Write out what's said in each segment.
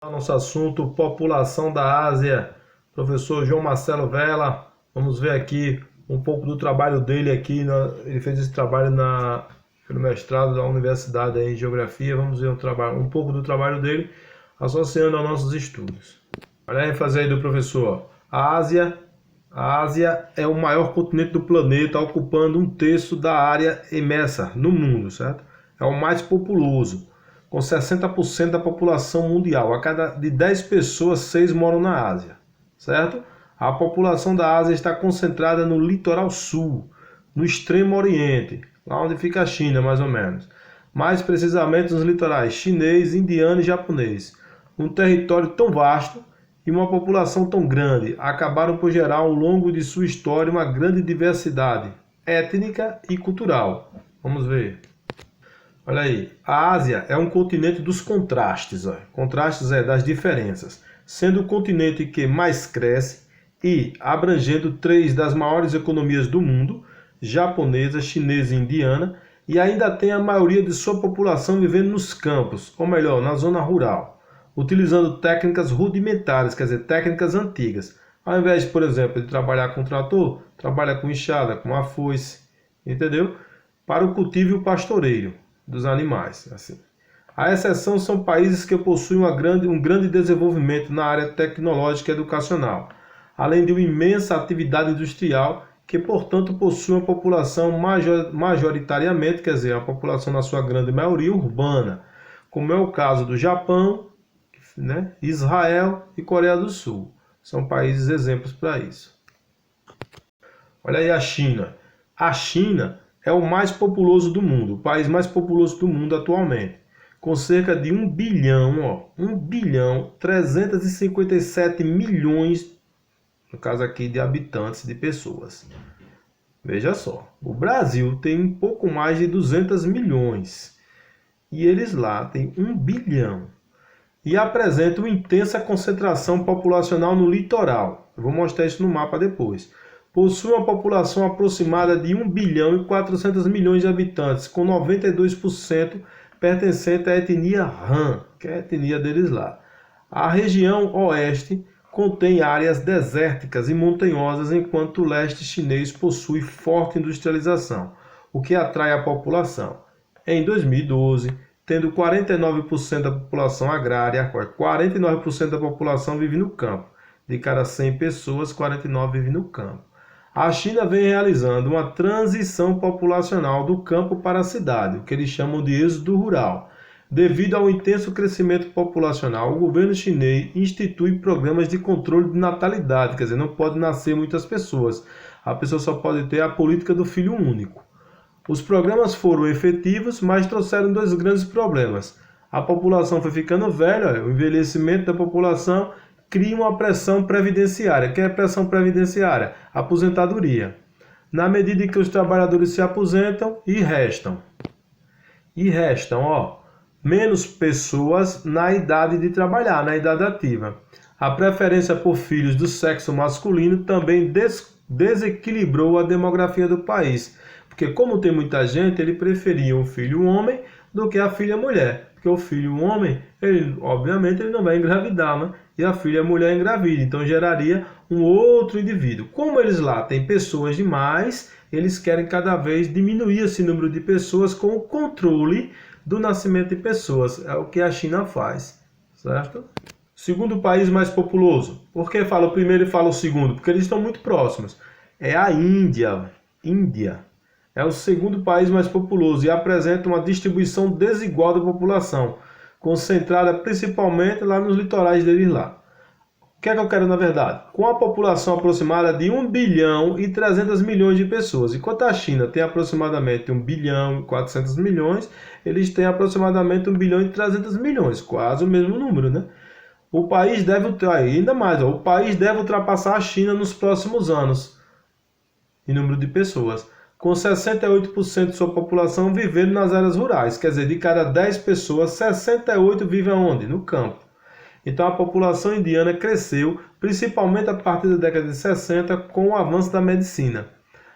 Nosso assunto, população da Ásia, professor João Marcelo Vela. Vamos ver aqui um pouco do trabalho dele aqui. Ele fez esse trabalho pelo mestrado da universidade em Geografia. Vamos ver um pouco do trabalho dele, associando aos nossos estudos. Olha a ênfase aí do professor. A Ásia é o maior continente do planeta, ocupando 1/3 da área imersa no mundo, certo? É o mais populoso, com 60% da população mundial. A cada de 10 pessoas, 6 moram na Ásia, certo? A população da Ásia está concentrada no litoral sul, no extremo oriente, lá onde fica a China, mais ou menos. Mais precisamente nos litorais chinês, indiano e japonês. Um território tão vasto e uma população tão grande acabaram por gerar ao longo de sua história uma grande diversidade étnica e cultural. Vamos ver. Olha aí, a Ásia é um continente dos contrastes, contrastes das diferenças, sendo o continente que mais cresce e abrangendo 3 das maiores economias do mundo, japonesa, chinesa e indiana, e ainda tem a maioria de sua população vivendo nos campos, ou melhor, na zona rural, utilizando técnicas rudimentares, quer dizer, técnicas antigas. Ao invés, por exemplo, de trabalhar com trator, trabalha com enxada, com a foice, entendeu? Para o cultivo e o pastoreio dos animais. Assim. A exceção são países que possuem um grande desenvolvimento na área tecnológica e educacional, além de uma imensa atividade industrial que, portanto, possui uma população majoritariamente, quer dizer, a população na sua grande maioria urbana, como é o caso do Japão, né, Israel e Coreia do Sul. São países exemplos para isso. Olha aí a China. A China é o mais populoso do mundo, o país mais populoso do mundo atualmente, com cerca de 1 bilhão, 1 bilhão 357 milhões, no caso aqui, de habitantes, de pessoas. Veja só, o Brasil tem um pouco mais de 200 milhões e eles lá têm 1 bilhão e apresentam uma intensa concentração populacional no litoral. Eu vou mostrar isso no mapa depois. Possui uma população aproximada de 1 bilhão e 400 milhões de habitantes, com 92% pertencente à etnia Han, que é a etnia deles lá. A região oeste contém áreas desérticas e montanhosas, enquanto o leste chinês possui forte industrialização, o que atrai a população. Em 2012, tendo 49% da população agrária, 49% da população vive no campo. De cada 100 pessoas, 49 vivem no campo. A China vem realizando uma transição populacional do campo para a cidade, o que eles chamam de êxodo rural. Devido ao intenso crescimento populacional, o governo chinês institui programas de controle de natalidade, quer dizer, não pode nascer muitas pessoas. A pessoa só pode ter a política do filho único. Os programas foram efetivos, mas trouxeram 2 grandes problemas. A população foi ficando velha, o envelhecimento da população cria uma pressão previdenciária. O que é pressão previdenciária? Aposentadoria. Na medida em que os trabalhadores se aposentam e restam, menos pessoas na idade de trabalhar, na idade ativa. A preferência por filhos do sexo masculino também desequilibrou a demografia do país, porque como tem muita gente, ele preferia o filho homem do que a filha mulher. Porque o filho homem, obviamente, ele não vai engravidar, né? E a filha mulher engravida, então geraria um outro indivíduo. Como eles lá têm pessoas demais, eles querem cada vez diminuir esse número de pessoas com o controle do nascimento de pessoas. É o que a China faz, certo? Segundo país mais populoso. Por que fala o primeiro e fala o segundo? Porque eles estão muito próximos. É a Índia. Índia é o segundo país mais populoso e apresenta uma distribuição desigual da população, concentrada principalmente lá nos litorais deles lá. O que é que eu quero na verdade? Com a população aproximada de 1 bilhão e 300 milhões de pessoas, enquanto a China tem aproximadamente 1 bilhão e 400 milhões, eles têm aproximadamente 1 bilhão e 300 milhões, quase o mesmo número, né? O país deve, ainda mais, o país deve ultrapassar a China nos próximos anos, em número de pessoas, com 68% de sua população vivendo nas áreas rurais. Quer dizer, de cada 10 pessoas, 68 vivem onde? No campo. Então a população indiana cresceu, principalmente a partir da década de 60, com o avanço da medicina.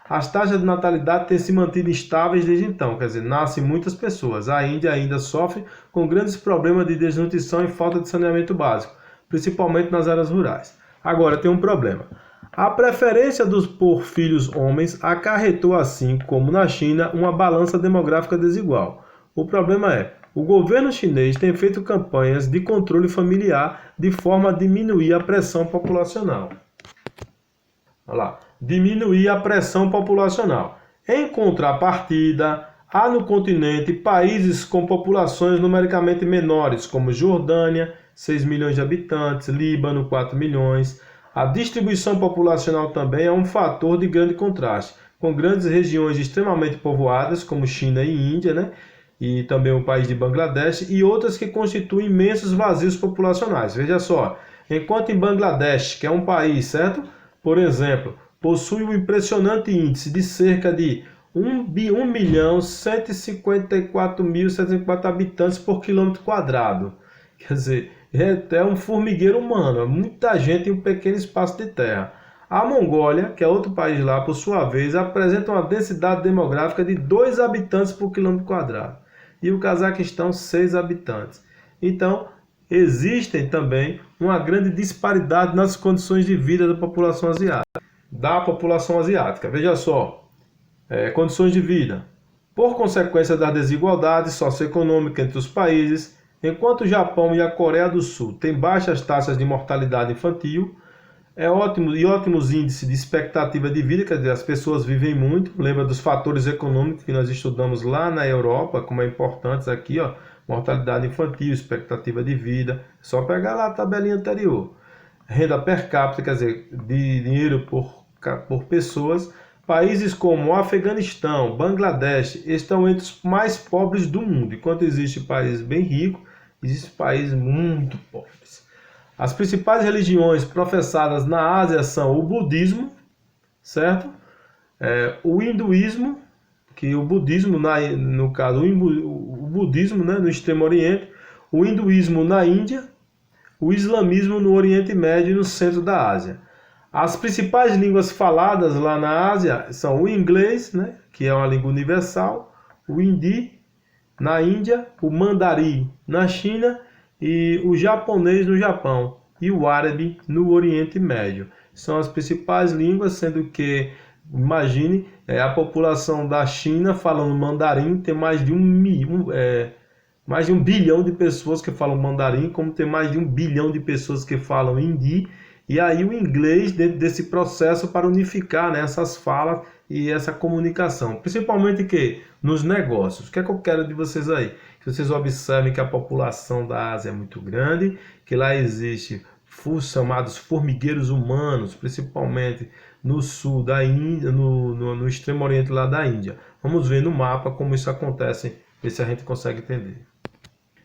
As taxas de natalidade têm se mantido estáveis desde então, quer dizer, nascem muitas pessoas. A Índia ainda sofre com grandes problemas de desnutrição e falta de saneamento básico, principalmente nas áreas rurais. Agora, tem um problema. A preferência por filhos homens acarretou, assim como na China, uma balança demográfica desigual. O problema é, o governo chinês tem feito campanhas de controle familiar de forma a diminuir a pressão populacional. Olha lá, diminuir a pressão populacional. Em contrapartida, há no continente países com populações numericamente menores, como Jordânia, 6 milhões de habitantes, Líbano, 4 milhões. A distribuição populacional também é um fator de grande contraste, com grandes regiões extremamente povoadas, como China e Índia, né? E também o país de Bangladesh, e outras que constituem imensos vazios populacionais. Veja só, enquanto em Bangladesh, que é um país, certo? Por exemplo, possui um impressionante índice de cerca de 1.154.704 habitantes por quilômetro quadrado. Quer dizer, é até um formigueiro humano, é muita gente em um pequeno espaço de terra. A Mongólia, que é outro país lá, por sua vez, apresenta uma densidade demográfica de 2 habitantes por quilômetro quadrado. E o Cazaquistão, 6 habitantes. Então, existem também uma grande disparidade nas condições de vida da população asiática. Veja só, condições de vida. Por consequência das desigualdades socioeconômicas entre os países, enquanto o Japão e a Coreia do Sul têm baixas taxas de mortalidade infantil, ótimos índices de expectativa de vida, quer dizer, as pessoas vivem muito. Lembra dos fatores econômicos que nós estudamos lá na Europa, como é importante aqui, ó, mortalidade infantil, expectativa de vida. É só pegar lá a tabelinha anterior. Renda per capita, quer dizer, de dinheiro por pessoas. Países como o Afeganistão, Bangladesh, estão entre os mais pobres do mundo. Enquanto existe países bem ricos, existem países muito pobres. As principais religiões professadas na Ásia são o budismo, certo? O hinduísmo, que o budismo, no caso, o budismo, né, no Extremo Oriente, o hinduísmo na Índia, o islamismo no Oriente Médio e no centro da Ásia. As principais línguas faladas lá na Ásia são o inglês, né, que é uma língua universal, o hindi na Índia, o mandarim na China e o japonês no Japão e o árabe no Oriente Médio. São as principais línguas, sendo que, imagine, a população da China falando mandarim tem mais de mais de 1 bilhão de pessoas que falam mandarim, como tem mais de 1 bilhão de pessoas que falam hindi, e aí o inglês dentro desse processo para unificar, né, essas falas e essa comunicação, principalmente nos negócios. O que é que eu quero de vocês aí? Que vocês observem que a população da Ásia é muito grande, que lá existe os chamados formigueiros humanos, principalmente no sul da Índia, no extremo oriente lá da Índia. Vamos ver no mapa como isso acontece, ver se a gente consegue entender.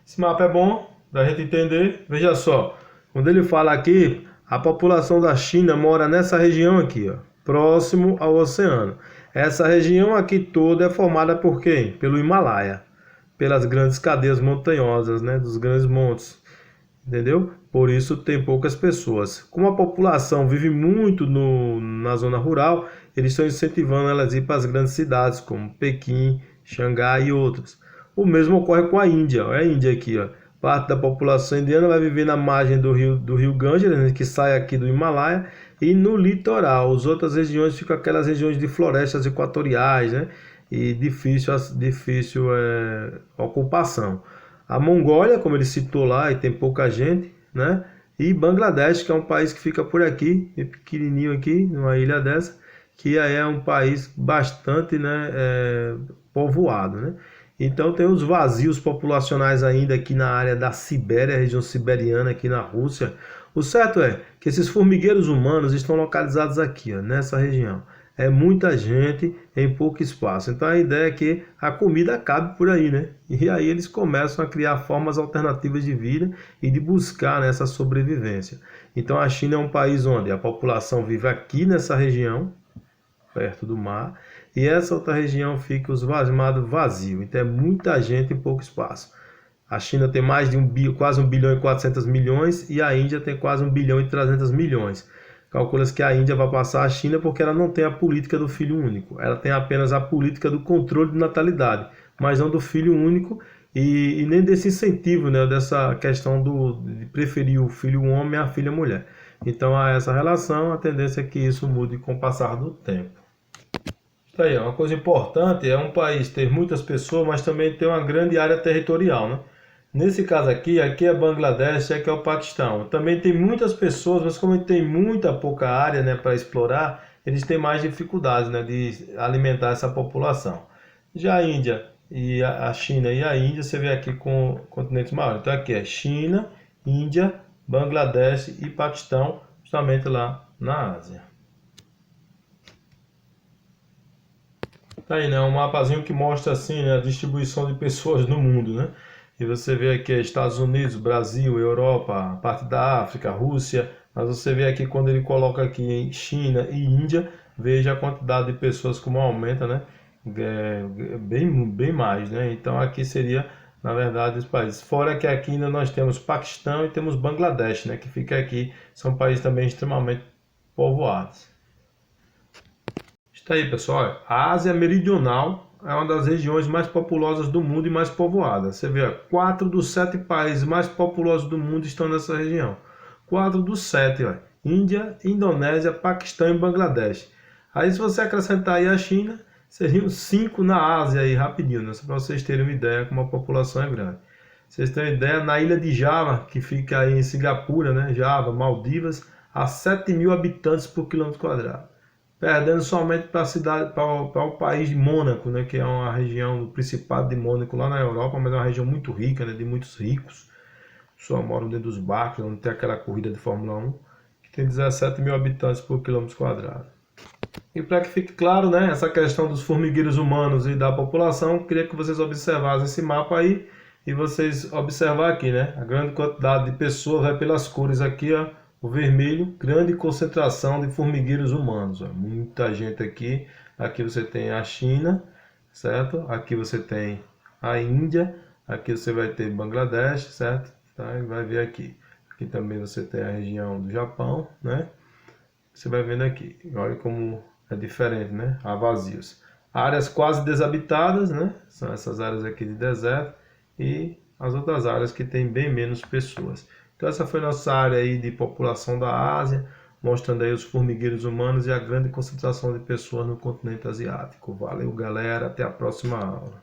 Esse mapa é bom para a gente entender. Veja só, quando ele fala aqui, a população da China mora nessa região aqui, ó, próximo ao oceano. Essa região aqui toda é formada por quem? Pelo Himalaia, pelas grandes cadeias montanhosas, né, dos grandes montes, entendeu? Por isso tem poucas pessoas. Como a população vive muito na zona rural, eles estão incentivando elas a ir para as grandes cidades, como Pequim, Xangai e outras. O mesmo ocorre com a Índia. Olha a Índia aqui, ó. Parte da população indiana vai viver na margem do rio Ganges, né, que sai aqui do Himalaia, e no litoral. As outras regiões ficam aquelas regiões de florestas equatoriais, né, e difícil ocupação. A Mongólia, como ele citou lá, e tem pouca gente, né, e Bangladesh, que é um país que fica por aqui, pequenininho aqui, numa ilha dessa, que aí é um país bastante, né, povoado, né. Então tem os vazios populacionais ainda aqui na área da Sibéria, região siberiana aqui na Rússia. O certo é que esses formigueiros humanos estão localizados aqui, ó, nessa região. É muita gente em pouco espaço. Então a ideia é que a comida acabe por aí, né? E aí eles começam a criar formas alternativas de vida e de buscar nessa sobrevivência. Então a China é um país onde a população vive aqui nessa região, perto do mar, e essa outra região fica chamado vazio. Então é muita gente em pouco espaço. A China tem mais de quase 1 bilhão e 400 milhões e a Índia tem quase 1 bilhão e 300 milhões. Calcula-se que a Índia vai passar a China porque ela não tem a política do filho único. Ela tem apenas a política do controle de natalidade, mas não do filho único e nem desse incentivo, né, dessa questão de preferir o filho homem à filha mulher. Então, há essa relação, a tendência é que isso mude com o passar do tempo. Isso aí, uma coisa importante é um país ter muitas pessoas, mas também ter uma grande área territorial, né? Nesse caso aqui é Bangladesh, aqui é o Paquistão. Também tem muitas pessoas, mas como tem muita pouca área, né, para explorar, eles têm mais dificuldades, né, de alimentar essa população. Já a Índia e a China e a Índia, você vê aqui com continentes maiores. Então aqui é China, Índia, Bangladesh e Paquistão, justamente lá na Ásia. Tá aí, né? Um mapazinho que mostra assim, né, a distribuição de pessoas no mundo, né? E você vê aqui Estados Unidos, Brasil, Europa, parte da África, Rússia, mas você vê aqui quando ele coloca aqui em China e Índia, veja a quantidade de pessoas como aumenta, né? Bem mais, né? Então aqui seria, na verdade, os países. Fora que aqui ainda nós temos Paquistão e temos Bangladesh, né? Que fica aqui, são países também extremamente povoados. Está aí, pessoal. A Ásia Meridional é uma das regiões mais populosas do mundo e mais povoadas. Você vê, 4 dos 7 países mais populosos do mundo estão nessa região. 4 dos 7, ó. Índia, Indonésia, Paquistão e Bangladesh. Aí, se você acrescentar aí a China, seriam 5 na Ásia aí, rapidinho, né? Só para vocês terem uma ideia como a população é grande. Vocês terem uma ideia, na ilha de Java, que fica aí em Singapura, né? Java, Maldivas, há 7.000 habitantes por quilômetro quadrado, perdendo somente para a cidade, para o país de Mônaco, né, que é uma região do Principado de Mônaco lá na Europa, mas é uma região muito rica, né, de muitos ricos, só moram dentro dos barcos, onde tem aquela corrida de Fórmula 1, que tem 17.000 habitantes por quilômetro quadrado. E para que fique claro, né, essa questão dos formigueiros humanos e da população, queria que vocês observassem esse mapa aí e vocês observar aqui, né, a grande quantidade de pessoas vai pelas cores aqui, ó. O vermelho, grande concentração de formigueiros humanos, ó. Muita gente aqui. Aqui você tem a China, certo? Aqui você tem a Índia, aqui você vai ter Bangladesh, certo? Tá? E vai ver aqui. Aqui também você tem a região do Japão, né? Você vai vendo aqui. Olha como é diferente, né? Há vazios. Áreas quase desabitadas, né? São essas áreas aqui de deserto e as outras áreas que tem bem menos pessoas. Então essa foi nossa área aí de população da Ásia, mostrando aí os formigueiros humanos e a grande concentração de pessoas no continente asiático. Valeu, galera, até a próxima aula.